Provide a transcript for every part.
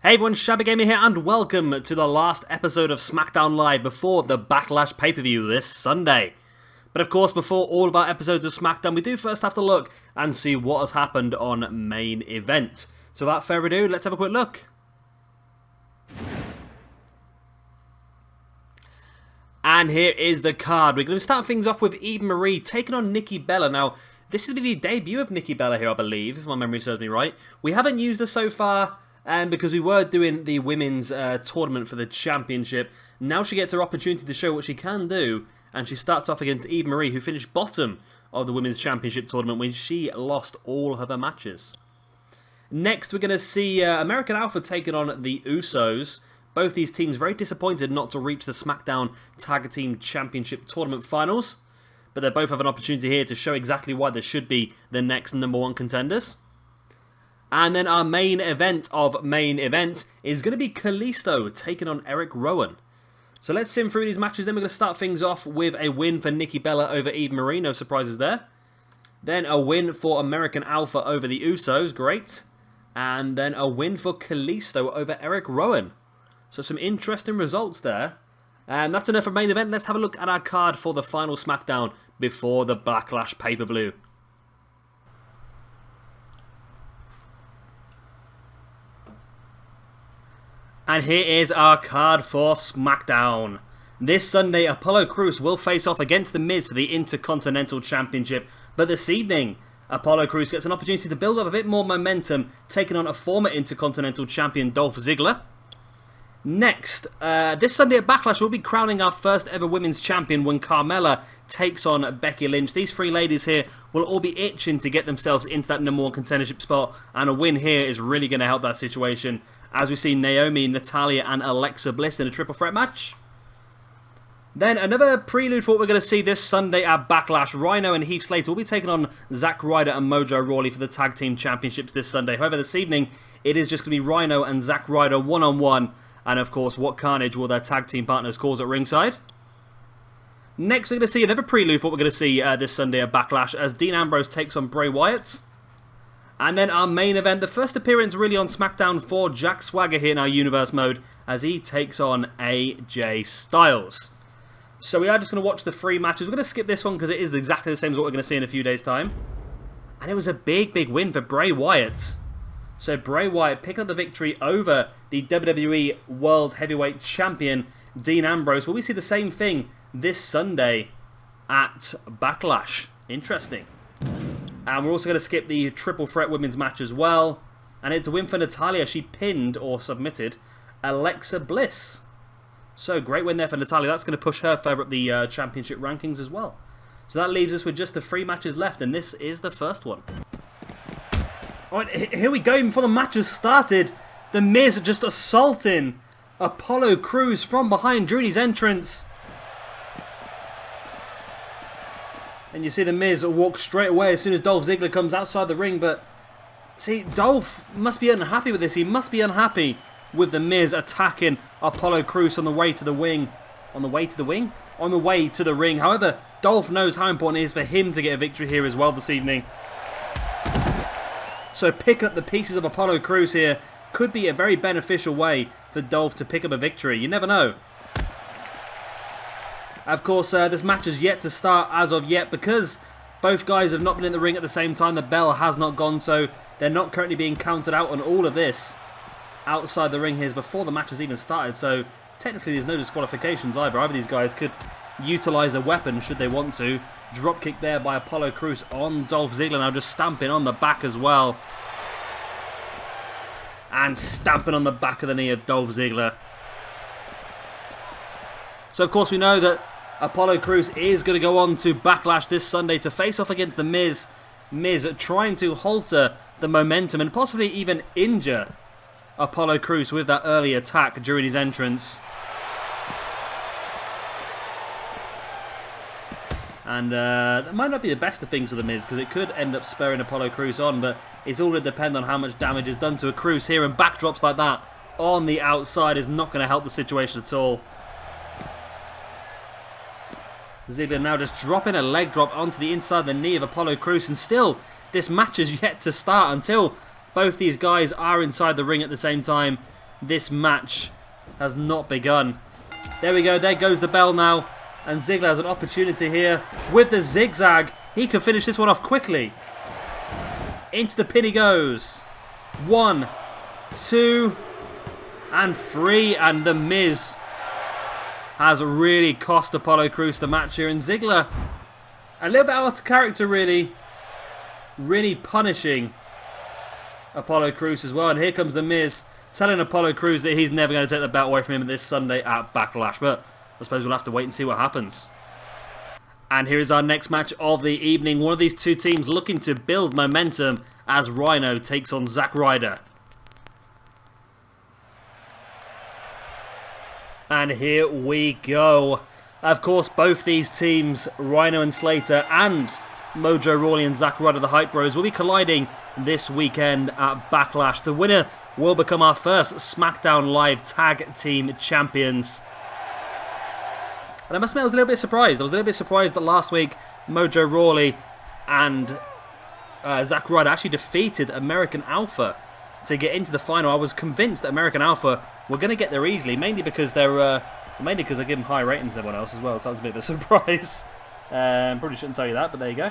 Hey everyone, Shabby Gamer here, and welcome to the last episode of Smackdown Live before the Backlash pay-per-view this Sunday. But of course, before all of our episodes of Smackdown, we do first have to look and see what has happened on Main Event. So without further ado, let's have a quick look. And here is the card. We're going to start things off with Eva Marie taking on Nikki Bella. Now, this is the debut of Nikki Bella here, I believe, if my memory serves me right. We haven't used her so far. And because we were doing the women's tournament for the championship, now she gets her opportunity to show what she can do. And she starts off against Eva Marie, who finished bottom of the women's championship tournament when she lost all of her matches. Next, we're going to see American Alpha taking on the Usos. Both these teams very disappointed not to reach the SmackDown Tag Team Championship Tournament Finals. But they both have an opportunity here to show exactly why they should be the next #1 contenders. And then our main event of Main Event is going to be Kalisto taking on Eric Rowan. So let's sim through these matches. Then we're going to start things off with a win for Nikki Bella over Eva Marie. No surprises there. Then a win for American Alpha over the Usos. Great. And then a win for Kalisto over Eric Rowan. So some interesting results there. And that's enough for Main Event. Let's have a look at our card for the final SmackDown before the Backlash pay-per-view. And here is our card for SmackDown. This Sunday, Apollo Crews will face off against The Miz for the Intercontinental Championship. But this evening, Apollo Crews gets an opportunity to build up a bit more momentum, taking on a former Intercontinental Champion, Dolph Ziggler. Next, this Sunday at Backlash, we'll be crowning our first ever Women's Champion when Carmella takes on Becky Lynch. These three ladies here will all be itching to get themselves into that #1 contendership spot, and a win here is really going to help that situation, as we see Naomi, Natalya and Alexa Bliss in a triple threat match. Then another prelude for what we're going to see this Sunday at Backlash. Rhyno and Heath Slater will be taking on Ryder and Mojo Rawley for the Tag Team Championships this Sunday. However, this evening, it is just going to be Rhyno and Ryder one-on-one. And of course, what carnage will their tag team partners cause at ringside? Next, we're going to see another prelude for what we're going to see this Sunday at Backlash as Dean Ambrose takes on Bray Wyatt. And then our main event, the first appearance really on SmackDown for Jack Swagger here in our Universe mode as he takes on AJ Styles. So we are just going to watch the three matches. We're going to skip this one because it is exactly the same as what we're going to see in a few days' time. And it was a big, big win for Bray Wyatt. So Bray Wyatt picking up the victory over the WWE World Heavyweight Champion, Dean Ambrose. Will we see the same thing this Sunday at Backlash? Interesting. And we're also going to skip the triple threat women's match as well. And it's a win for Natalya. She pinned, or submitted, Alexa Bliss. So great win there for Natalya. That's going to push her further up the championship rankings as well. So that leaves us with just the 3 matches left. And this is the first one. Alright, here we go. Before the match has started, The Miz just assaulting Apollo Crews from behind during his entrance. And you see The Miz walk straight away as soon as Dolph Ziggler comes outside the ring. But, see, Dolph must be unhappy with this. He must be unhappy with The Miz attacking Apollo Crews on the way to the wing. On the way to the wing? On the way to the ring. However, Dolph knows how important it is for him to get a victory here as well this evening. So picking up the pieces of Apollo Crews here could be a very beneficial way for Dolph to pick up a victory. You never know. Of course, this match is yet to start as of yet because both guys have not been in the ring at the same time. The bell has not gone, so they're not currently being counted out on all of this outside the ring here before the match has even started. So technically there's no disqualifications either. Either of these guys could utilise a weapon should they want to. Dropkick there by Apollo Crews on Dolph Ziggler. Now just stamping on the back as well. And stamping on the back of the knee of Dolph Ziggler. So of course we know that Apollo Crews is going to go on to Backlash this Sunday to face off against The Miz. Miz trying to halter the momentum and possibly even injure Apollo Crews with that early attack during his entrance. And that might not be the best of things for The Miz because it could end up spurring Apollo Crews on, but it's all going to depend on how much damage is done to a Crews here, and backdrops like that on the outside is not going to help the situation at all. Ziggler now just dropping a leg drop onto the inside of the knee of Apollo Crews, and still this match is yet to start until both these guys are inside the ring at the same time. this match has not begun. There we go, there goes the bell now. And Ziggler has an opportunity here with the zigzag. He can finish this one off quickly. Into the pin he goes. 1, 2, and 3. And The Miz has really cost Apollo Crews the match here. And Ziggler, a little bit out of character really. Really punishing Apollo Crews as well. And here comes The Miz telling Apollo Crews that he's never going to take the belt away from him this Sunday at Backlash. But I suppose we'll have to wait and see what happens. And here is our next match of the evening. One of these two teams looking to build momentum as Rhyno takes on Ryder. And here we go. Of course, both these teams, Rhyno and Slater, and Mojo, Rawley and Ryder, the Hype Bros, will be colliding this weekend at Backlash. The winner will become our first Smackdown Live Tag Team Champions. And I must admit, I was a little bit surprised. I was a little bit surprised that last week Mojo, Rawley and Ryder actually defeated American Alpha to get into the final. I was convinced that American Alpha were going to get there easily, mainly because I give them higher ratings than everyone else as well. So that was a bit of a surprise. Probably shouldn't tell you that, but there you go.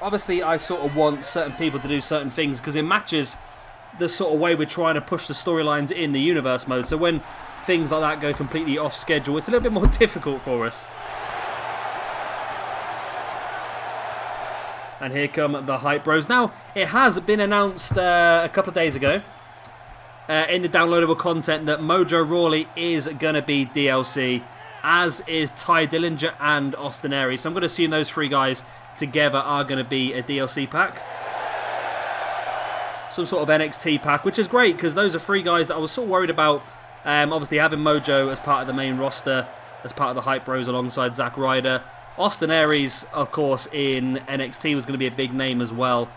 Obviously, I sort of want certain people to do certain things because in matches, the sort of way we're trying to push the storylines in the universe mode. So when things like that go completely off schedule, it's a little bit more difficult for us. And here come the Hype Bros. Now, it has been announced a couple of days ago in the downloadable content that Mojo Rawley is going to be DLC, as is Ty Dillinger and Austin Aries. So I'm going to assume those three guys together are going to be a DLC pack. Some sort of NXT pack, which is great because those are three guys that I was sort of worried about. Obviously having Mojo as part of the main roster, as part of the Hype Bros alongside Ryder. Austin Aries, of course, in NXT was going to be a big name as well.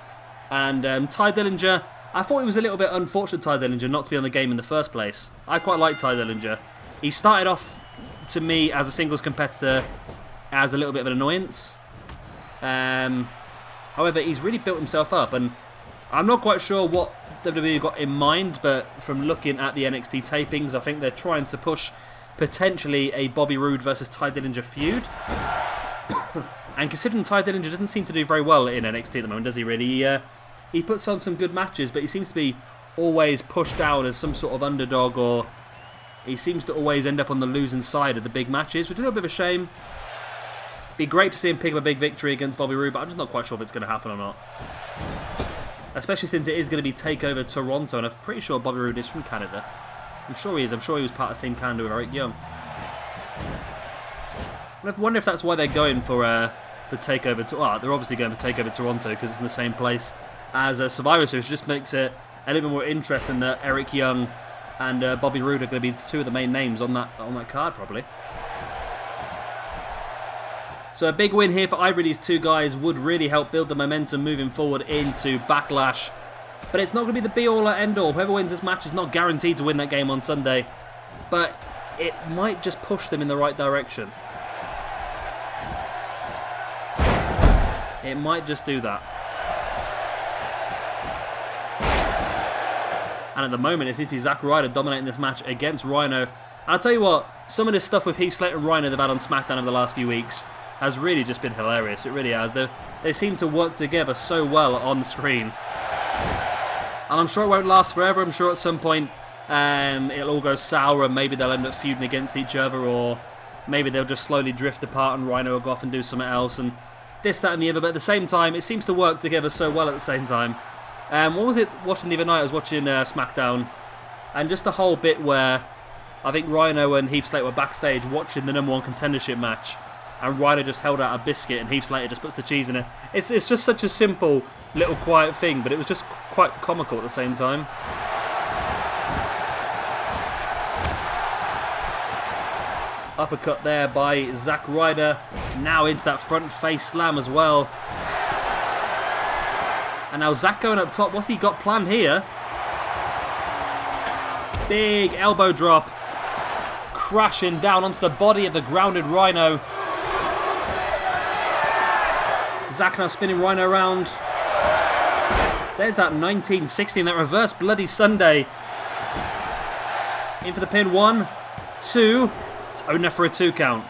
And Ty Dillinger, I thought it was a little bit unfortunate, Ty Dillinger, not to be on the game in the first place. I quite like Ty Dillinger. He started off, to me, as a singles competitor, as a little bit of an annoyance. However, he's really built himself up, and I'm not quite sure what WWE got in mind, but from looking at the NXT tapings, I think they're trying to push potentially a Bobby Roode versus Ty Dillinger feud. And considering Ty Dillinger doesn't seem to do very well in NXT at the moment, does he really? He puts on some good matches, but he seems to be always pushed down as some sort of underdog, or he seems to always end up on the losing side of the big matches, which is a little bit of a shame. Be great to see him pick up a big victory against Bobby Roode, but I'm just not quite sure if it's going to happen or not. Especially since it is going to be TakeOver Toronto, and I'm pretty sure Bobby Roode is from Canada. I'm sure he is. I'm sure he was part of Team Canada with Eric Young. I wonder if that's why they're going for TakeOver. They're obviously going for TakeOver Toronto because it's in the same place as Survivor Series. It just makes it a little bit more interesting that Eric Young and Bobby Roode are going to be two of the main names on that card, probably. So a big win here for either of these two guys would really help build the momentum moving forward into Backlash. But it's not going to be the be-all or end-all. Whoever wins this match is not guaranteed to win that game on Sunday. But it might just push them in the right direction. It might just do that. And at the moment, it seems to be Ryder dominating this match against Rhyno. And I'll tell you what, some of this stuff with Heath, Slater and Rhyno they've had on Smackdown over the last few weeks has really just been hilarious. It really has. They seem to work together so well on the screen. And I'm sure it won't last forever. I'm sure at some point it'll all go sour and maybe they'll end up feuding against each other, or maybe they'll just slowly drift apart and Rhyno will go off and do something else and this, that and the other. But at the same time, it seems to work together so well at the same time. What was it watching the other night? I was watching Smackdown, and just the whole bit where I think Rhyno and Heath Slater were backstage watching the #1 contendership match, and Ryder just held out a biscuit and Heath Slater just puts the cheese in it. It's just such a simple little quiet thing, but it was just quite comical at the same time. Uppercut there by Ryder, now into that front face slam as well. And now Zack going up top, what's he got planned here? Big elbow drop, crashing down onto the body of the grounded Rhyno. Zack now spinning Rhyno around. There's that 1916, that reverse Bloody Sunday. In for the pin. 1, 2. It's only for a 2 count.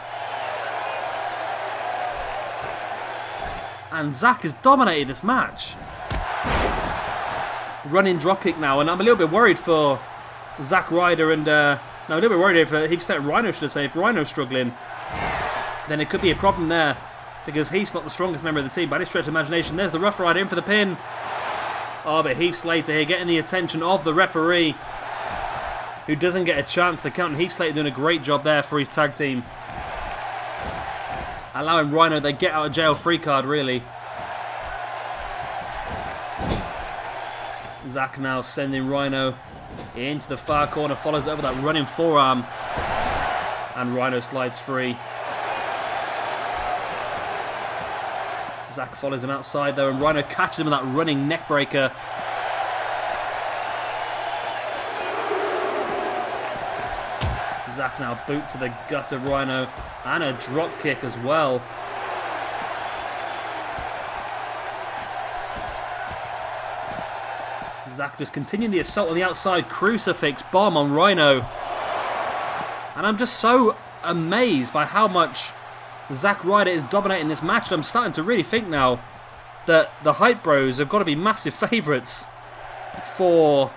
And Zack has dominated this match. Running dropkick now, and I'm a little bit worried for Zack Ryder and no, a little bit worried if Heath's Rhyno, should I say. If Rhyno's struggling, then it could be a problem there, because Heath's not the strongest member of the team by any stretch of imagination. There's the Rough Rider in for the pin. Oh, but Heath Slater here getting the attention of the referee, who doesn't get a chance to count. And Heath Slater doing a great job there for his tag team, allowing Rhyno the get out of jail free card, really. Zack now sending Rhyno into the far corner, follows over that running forearm, and Rhyno slides free. Zack follows him outside though, and Rhyno catches him with that running neck breaker. Zack now boot to the gut of Rhyno, and a drop kick as well. Zack just continuing the assault on the outside, crucifix bomb on Rhyno. And I'm just so amazed by how much Zack Ryder is dominating this match. I'm starting to really think now that the Hype Bros have got to be massive favourites for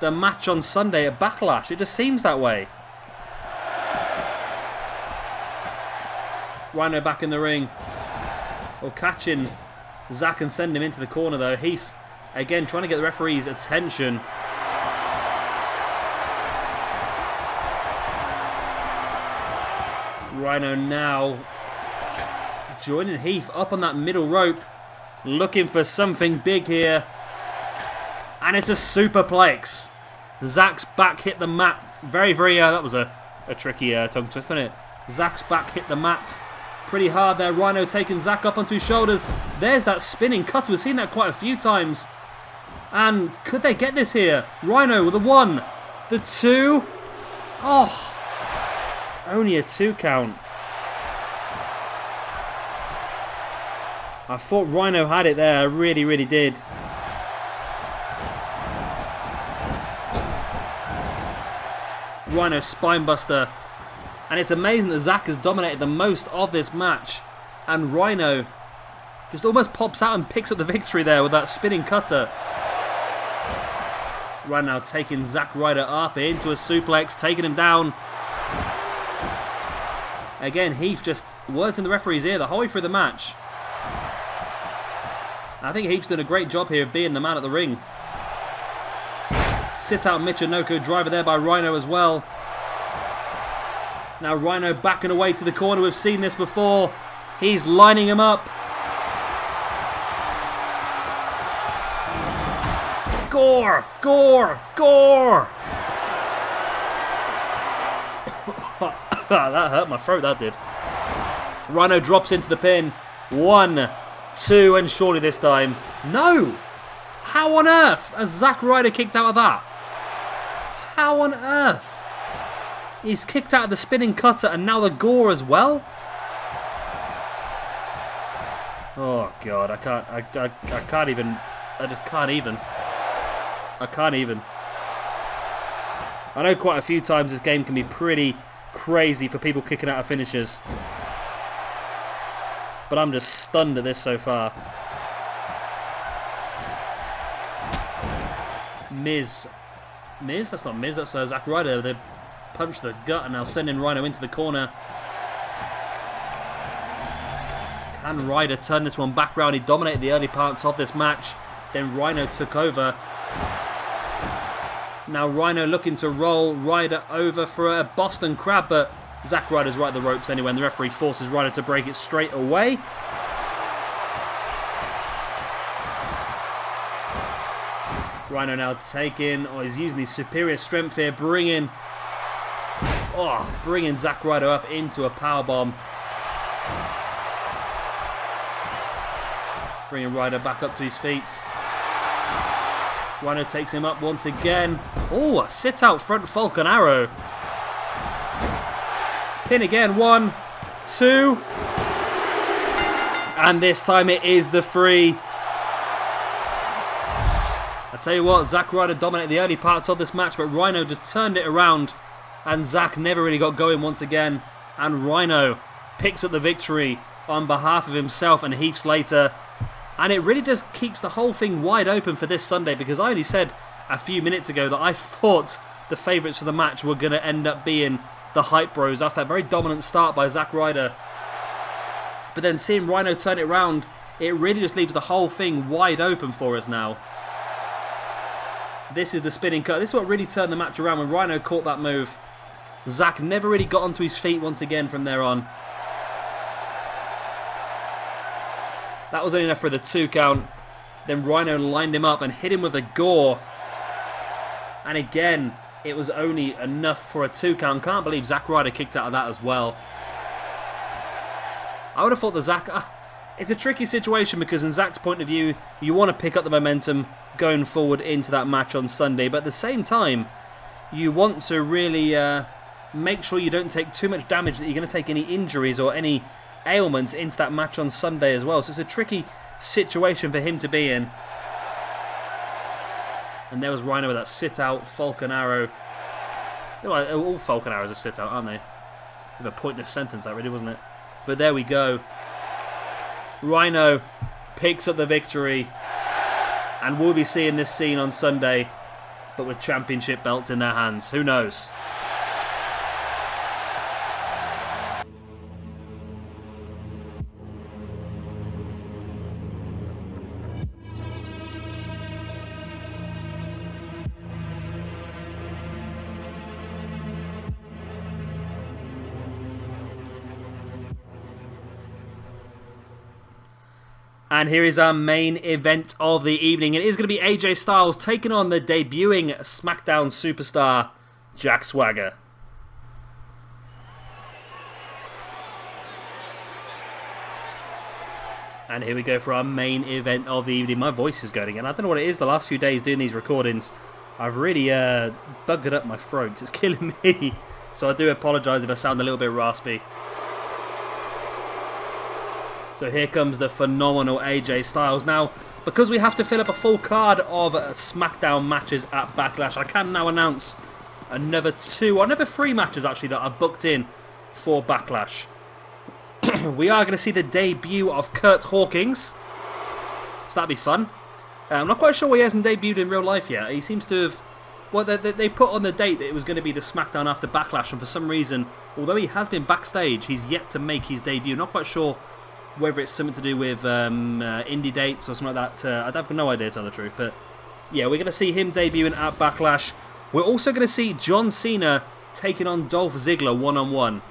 the match on Sunday at Backlash. It just seems that way. Rhyno back in the ring. Or catching Zack and sending him into the corner though. Heath again trying to get the referee's attention. Rhyno now joining Heath up on that middle rope, looking for something big here. And it's a superplex. Zack's back hit the mat. Very, that was a tricky tongue twist, wasn't it? Zack's back hit the mat pretty hard there. Rhyno taking Zack up onto his shoulders. There's that spinning cutter. We've seen that quite a few times. And could they get this here? Rhyno with the 1, the 2. Oh, it's only a 2 count. I thought Rhyno had it there. I really did. Rhyno spinebuster. And it's amazing that Zack has dominated the most of this match. And Rhyno just almost pops out and picks up the victory there with that spinning cutter. Right now taking Zack Ryder up into a suplex, taking him down. Again, Heath just worked in the referee's ear the whole way through the match. I think Heath's done a great job here of being the man at the ring. Sit out Michinoku driver there by Rhyno as well. Now Rhyno backing away to the corner. We've seen this before. He's lining him up. Gore! Gore! Gore! That hurt my throat, that did. Rhyno drops into the pin. 1, 2, and surely this time. No! How on earth has Zack Ryder kicked out of that? How on earth? He's kicked out of the spinning cutter and now the gore as well? Oh god, I can't even. I just can't even. I can't even. I know quite a few times this game can be pretty crazy for people kicking out of finishers. But I'm just stunned at this so far. Miz? That's not Miz, that's Zack Ryder. They punched the gut and now sending Rhyno into the corner. Can Ryder turn this one back round? He dominated the early parts of this match. Then Rhyno took over. Now Rhyno looking to roll Ryder over for a Boston Crab, but Zack Ryder's right at the ropes anyway, and the referee forces Ryder to break it straight away. Rhyno now taking, he's using his superior strength here, bringing Zack Ryder up into a powerbomb. Bringing Ryder back up to his feet. Rhyno takes him up once again. Oh, a sit out front Falcon Arrow. Pin again. 1, 2. And this time it is the 3. A tell you what, Zack Ryder dominated the early parts of this match, but Rhyno just turned it around, and Zack never really got going once again, and Rhyno picks up the victory on behalf of himself and Heath Slater, and it really just keeps the whole thing wide open for this Sunday, because I only said a few minutes ago that I thought the favourites for the match were going to end up being the Hype Bros after that very dominant start by Zack Ryder. But then seeing Rhyno turn it around, it really just leaves the whole thing wide open for us now. This is the spinning cut. This is what really turned the match around when Rhyno caught that move. Zack never really got onto his feet once again from there on. That was only enough for the 2 count. Then Rhyno lined him up and hit him with a gore. And again, it was only enough for a 2 count. Can't believe Zack Ryder kicked out of that as well. I would have thought that Zack... it's a tricky situation because in Zack's point of view, you want to pick up the momentum going forward into that match on Sunday. But at the same time, you want to really make sure you don't take too much damage, that you're going to take any injuries or any ailments into that match on Sunday as well. So it's a tricky situation for him to be in. And there was Rhyno with that sit-out Falcon Arrow. All Falcon Arrows are sit-out, aren't they? With a pointless sentence, that really, wasn't it? But there we go. Rhyno picks up the victory. And we'll be seeing this scene on Sunday, but with championship belts in their hands. Who knows? And here is our main event of the evening. It is going to be AJ Styles taking on the debuting Smackdown superstar, Jack Swagger. And here we go for our main event of the evening. My voice is going again. I don't know what it is the last few days doing these recordings. I've really buggered up my throat. It's killing me. So I do apologise if I sound a little bit raspy. So here comes the phenomenal AJ Styles. Now, because we have to fill up a full card of Smackdown matches at Backlash, I can now announce another 3 matches actually that are booked in for Backlash. We are going to see the debut of Kurt Hawkins. So that'll be fun. I'm not quite sure why he hasn't debuted in real life yet. He seems to have... Well, they put on the date that it was going to be the Smackdown after Backlash, and for some reason, although he has been backstage, he's yet to make his debut. Not quite sure whether it's something to do with indie dates or something like that. I have no idea, to tell the truth. But yeah, we're going to see him debuting at Backlash. We're also going to see John Cena taking on Dolph Ziggler one-on-one.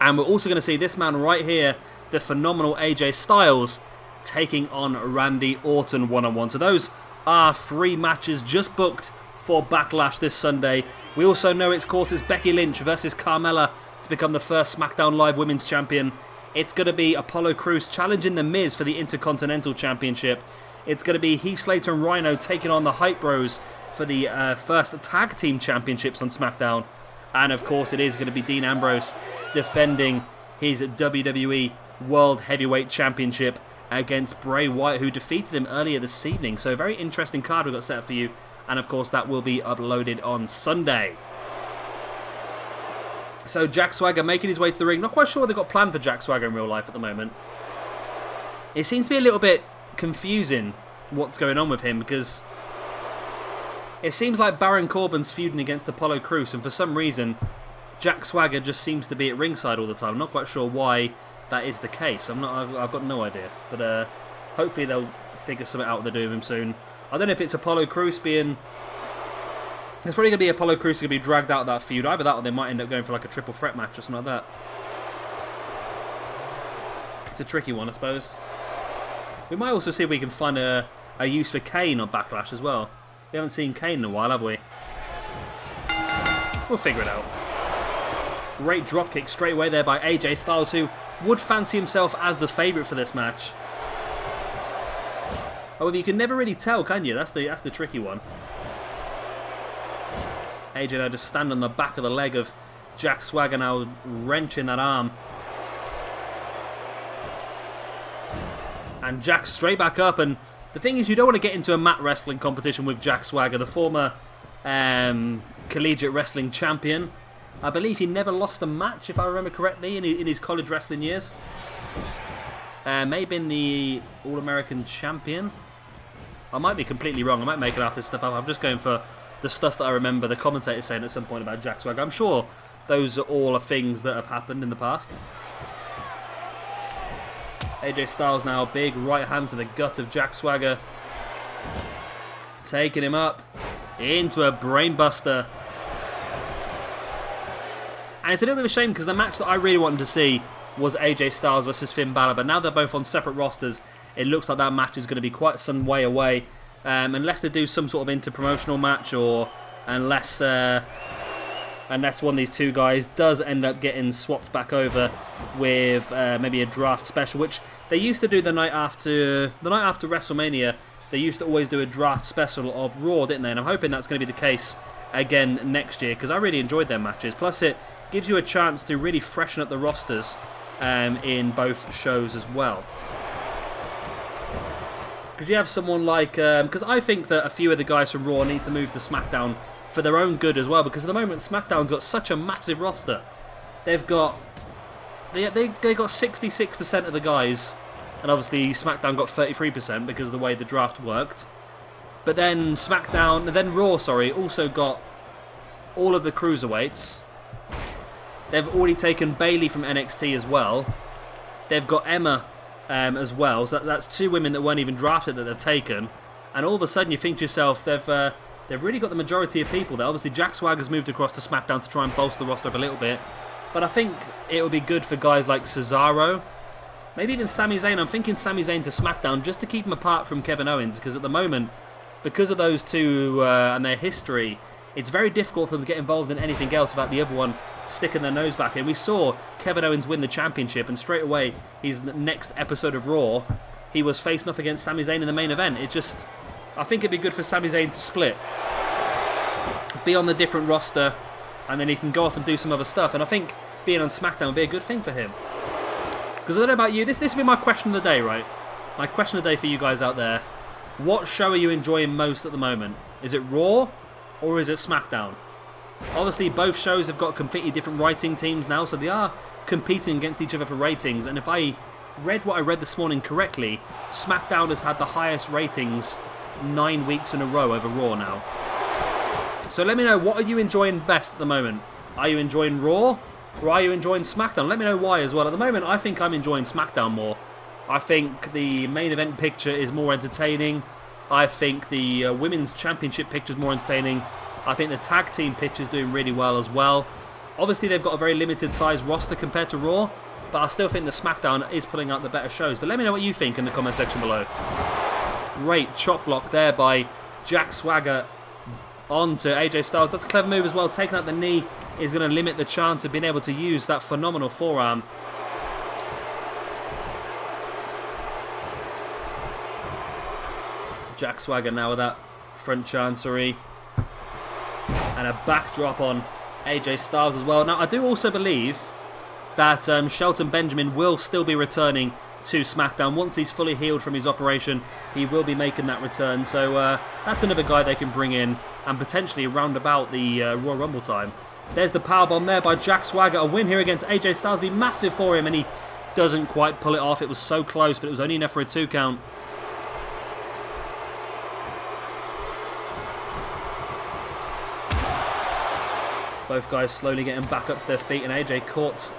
And we're also going to see this man right here, the phenomenal AJ Styles, taking on Randy Orton one-on-one. So those are 3 matches just booked for Backlash this Sunday. We also know it's, of course, it's Becky Lynch versus Carmella to become the first SmackDown Live Women's Champion. It's going to be Apollo Crews challenging The Miz for the Intercontinental Championship. It's going to be Heath Slater and Rhyno taking on the Hype Bros for the first Tag Team Championships on SmackDown. And of course it is going to be Dean Ambrose defending his WWE World Heavyweight Championship against Bray Wyatt, who defeated him earlier this evening. So a very interesting card we've got set up for you. And of course that will be uploaded on Sunday. So Jack Swagger making his way to the ring. Not quite sure what they've got planned for Jack Swagger in real life at the moment. It seems to be a little bit confusing what's going on with him, because it seems like Baron Corbin's feuding against Apollo Crews, and for some reason Jack Swagger just seems to be at ringside all the time. I'm not quite sure why that is the case. I've got no idea. But hopefully they'll figure something out what they're doing with him soon. I don't know if it's Apollo Crews being... It's probably going to be Apollo Crews going to be dragged out of that feud. Either that or they might end up going for like a triple threat match or something like that. It's a tricky one, I suppose. We might also see if we can find a use for Kane on Backlash as well. We haven't seen Kane in a while, have we? We'll figure it out. Great dropkick straight away there by AJ Styles, who would fancy himself as the favourite for this match. However, you can never really tell, can you? That's the tricky one. AJ now just stand on the back of the leg of Jack Swagger, now wrenching that arm. And Jack straight back up, and The thing is, you don't want to get into a mat wrestling competition with Jack Swagger, the former collegiate wrestling champion. I believe he never lost a match, if I remember correctly, in his college wrestling years. May have been the All-American champion. I might be completely wrong. I might make half this stuff up. I'm just going for the stuff that I remember the commentator saying at some point about Jack Swagger. I'm sure those are all things that have happened in the past. AJ Styles now, big right hand to the gut of Jack Swagger. Taking him up into a brainbuster. And it's a little bit of a shame because the match that I really wanted to see was AJ Styles versus Finn Balor. But now they're both on separate rosters, it looks like that match is going to be quite some way away. Unless they do some sort of inter-promotional match, or unless one of these two guys does end up getting swapped back over with maybe a draft special, which they used to do the night after WrestleMania. They used to always do a draft special of Raw, didn't they? And I'm hoping that's going to be the case again next year, because I really enjoyed their matches. Plus, it gives you a chance to really freshen up the rosters in both shows as well. Because you have someone like... Because I think that a few of the guys from Raw need to move to SmackDown for their own good as well, because at the moment SmackDown's got such a massive roster. They've got... They got 66% of the guys, and obviously SmackDown got 33% because of the way the draft worked. But then Raw, also got all of the cruiserweights. They've already taken Bayley from NXT as well. They've got Emma as well. So that's two women that weren't even drafted that they've taken. And all of a sudden you think to yourself, they've really got the majority of people there. Obviously Jack Swagger's moved across to SmackDown to try and bolster the roster up a little bit. But I think it would be good for guys like Cesaro. Maybe even Sami Zayn. I'm thinking Sami Zayn to SmackDown just to keep him apart from Kevin Owens. Because at the moment, because of those two and their history, it's very difficult for them to get involved in anything else without the other one sticking their nose back in. We saw Kevin Owens win the championship, and straight away, his next episode of Raw, he was facing off against Sami Zayn in the main event. I think it'd be good for Sami Zayn to split, be on the different roster, and then he can go off and do some other stuff. And I think being on SmackDown would be a good thing for him. Because I don't know about you, this will be my question of the day, right? My question of the day for you guys out there. What show are you enjoying most at the moment? Is it Raw or is it SmackDown? Obviously, both shows have got completely different writing teams now, so they are competing against each other for ratings. And if I read what I read this morning correctly, SmackDown has had the highest ratings 9 weeks in a row over Raw now. So let me know, what are you enjoying best at the moment? Are you enjoying Raw or are you enjoying SmackDown? Let me know why as well. At the moment, I think I'm enjoying SmackDown more. I think the main event picture is more entertaining. I think the Women's Championship picture is more entertaining. I think the tag team picture is doing really well as well. Obviously, they've got a very limited size roster compared to Raw, but I still think the SmackDown is putting out the better shows. But let me know what you think in the comment section below. Great chop block there by Jack Swagger onto AJ Styles. That's a clever move as well. Taking out the knee is going to limit the chance of being able to use that phenomenal forearm. Jack Swagger now with that front chancery. And a backdrop on AJ Styles as well. Now, I do also believe that Shelton Benjamin will still be returning to SmackDown. Once he's fully healed from his operation, he will be making that return. So that's another guy they can bring in and potentially round about the Royal Rumble time. There's the powerbomb there by Jack Swagger. A win here against AJ Styles will be massive for him, and he doesn't quite pull it off. It was so close, but it was only enough for a 2 count. Both guys slowly getting back up to their feet, and AJ caught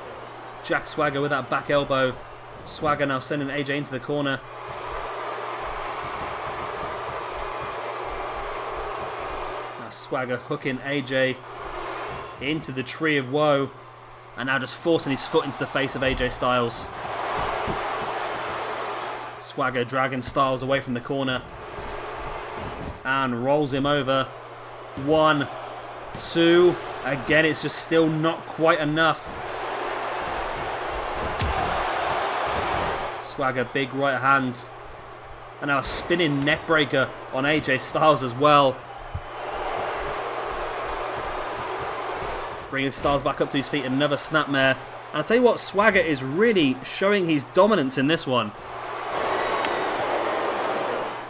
Jack Swagger with that back elbow. Swagger now sending AJ into the corner. Now Swagger hooking AJ into the tree of woe, and now just forcing his foot into the face of AJ Styles. Swagger dragging Styles away from the corner and rolls him over. 1, 2... Again, it's just still not quite enough. Swagger, big right hand. And now a spinning neckbreaker on AJ Styles as well. Bringing Styles back up to his feet, another snapmare. And I'll tell you what, Swagger is really showing his dominance in this one.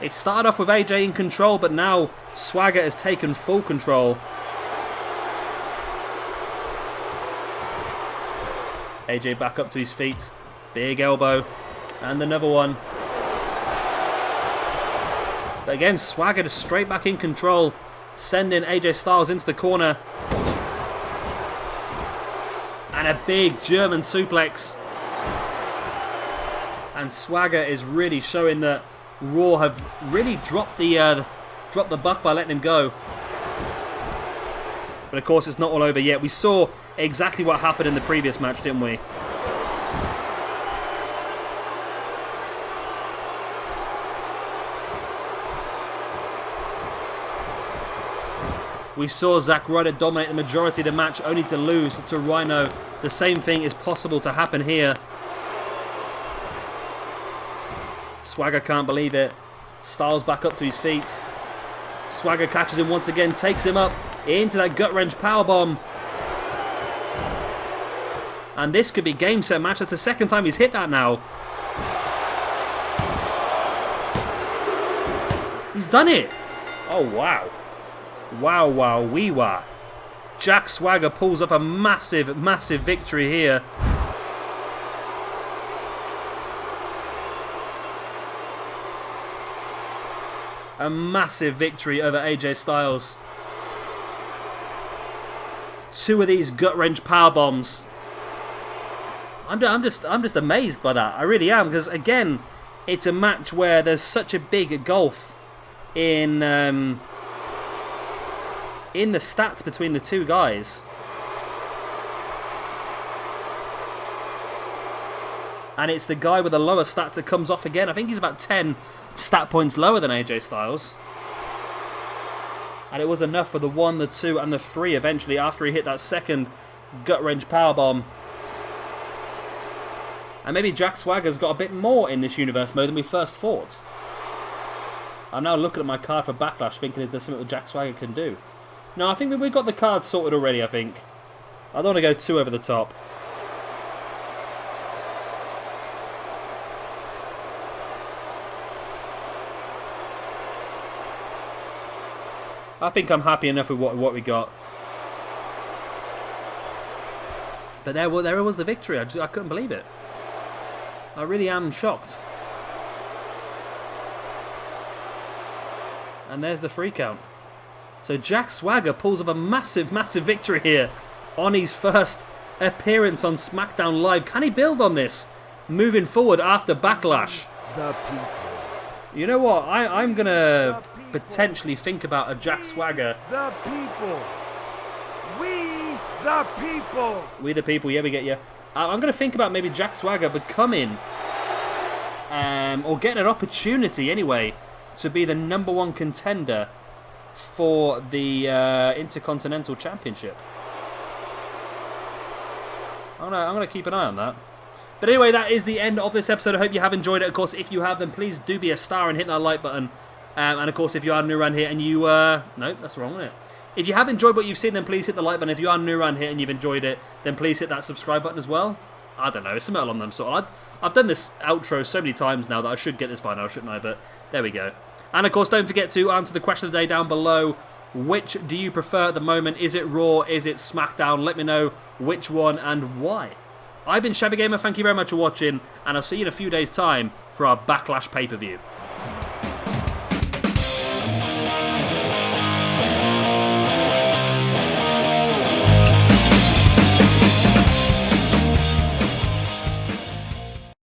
It started off with AJ in control, but now Swagger has taken full control. AJ back up to his feet. Big elbow. And another one. But again, Swagger just straight back in control, sending AJ Styles into the corner. And a big German suplex. And Swagger is really showing that Raw have really dropped the buck by letting him go. But of course, it's not all over yet. We saw exactly what happened in the previous match, didn't we? We saw Ryder dominate the majority of the match, only to lose to Rhyno. The same thing is possible to happen here. Swagger can't believe it. Styles back up to his feet. Swagger catches him once again, takes him up into that gut-wrench powerbomb. And this could be game, set, match. That's the second time he's hit that now. He's done it. Oh, wow. Wow, wow, wee wah. Jack Swagger pulls up a massive, massive victory here. A massive victory over AJ Styles. 2 of these gut-wrench power bombs. I'm just amazed by that. I really am, because again, it's a match where there's such a big gulf in the stats between the two guys. And it's the guy with the lower stats that comes off again. I think he's about 10 stat points lower than AJ Styles. And it was enough for the 1, the 2, and the 3 eventually after he hit that second gut-wrench powerbomb. And maybe Jack Swagger's got a bit more in this universe mode than we first thought. I'm now looking at my card for Backlash thinking if there's something that Jack Swagger can do. No, I think that we've got the cards sorted already, I think. I don't want to go too over the top. I think I'm happy enough with what we got. But there was the victory. I couldn't believe it. I really am shocked. And there's the 3 count. So Jack Swagger pulls up a massive, massive victory here on his first appearance on Smackdown Live. Can he build on this moving forward after Backlash? The people. You know what? I'm going to potentially think about a Jack Swagger. The people. We the people. We the people, yeah, we get you. I'm going to think about maybe Jack Swagger becoming, or getting an opportunity anyway, to be the #1 contender for the Intercontinental Championship. I'm gonna keep an eye on that. But anyway, that is the end of this episode. I hope you have enjoyed it. Of course, if you have, then please do be a star and hit that like button. And of course, if you are new around here and you... no, that's wrong, isn't it? If you have enjoyed what you've seen, then please hit the like button. If you are new around here and you've enjoyed it, then please hit that subscribe button as well. I don't know, it's something along them sort. I've done this outro so many times now that I should get this by now, shouldn't I? But there we go. And of course, don't forget to answer the question of the day down below. Which do you prefer at the moment? Is it Raw? Is it Smackdown? Let me know which one and why. I've been Shabby Gamer, thank you very much for watching, and I'll see you in a few days' time for our Backlash pay-per-view.